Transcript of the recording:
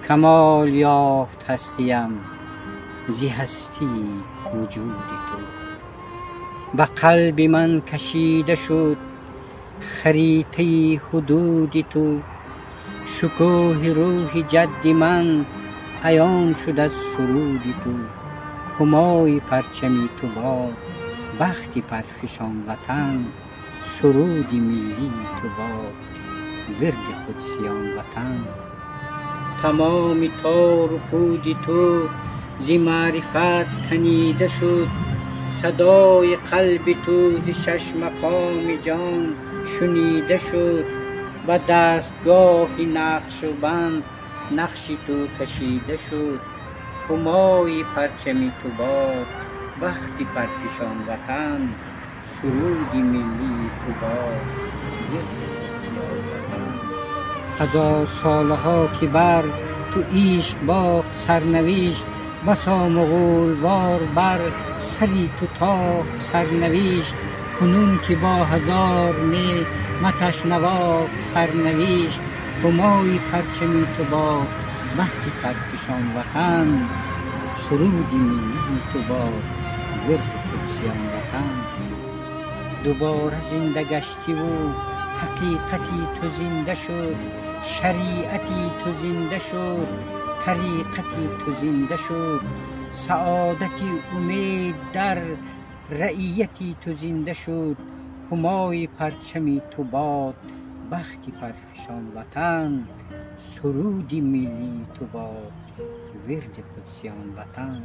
کمال یافت هستیم زی هستی وجود تو. به قلب من کشیده شد خریطه حدود تو. شکوه روح جد من عیان شد از سرود تو. همای پرچمی تو باد بختی پرفشان وطن. سرودی ملی تو باد ورد قدسیان وطن. تمام تار و پود تو زی معرفت تنیده شد. صدای قلب تو زی شش مقام جان شنیده شد. و دستگاه نقش و بند نقشی تو کشیده شد. همای پرچمی تو باد وقتی پرفشان وطن. سرودی ملی تو باد هزار سالها که بر تو عشق باخت سرنوشت. بسا مغولوار بر سری تو تاخت سرنوشت. کنون که با هزار نعمتش نواخت سرنوشت. همای پرچمی تو باد وقتی پرفشان وطن. سرودی ملی تو باد ورد قدسیان وطن. دوباره زنده گشتی و حقیقتی تو زنده شد. شریعتی تو زنده شد. طریقتی تو زنده شد. سعادتی امید در رعیتی تو زنده شد. همای پرچمی تو باد بختی پرفشان وطن. سرودی ملی تو باد ورد قدسیان وطن.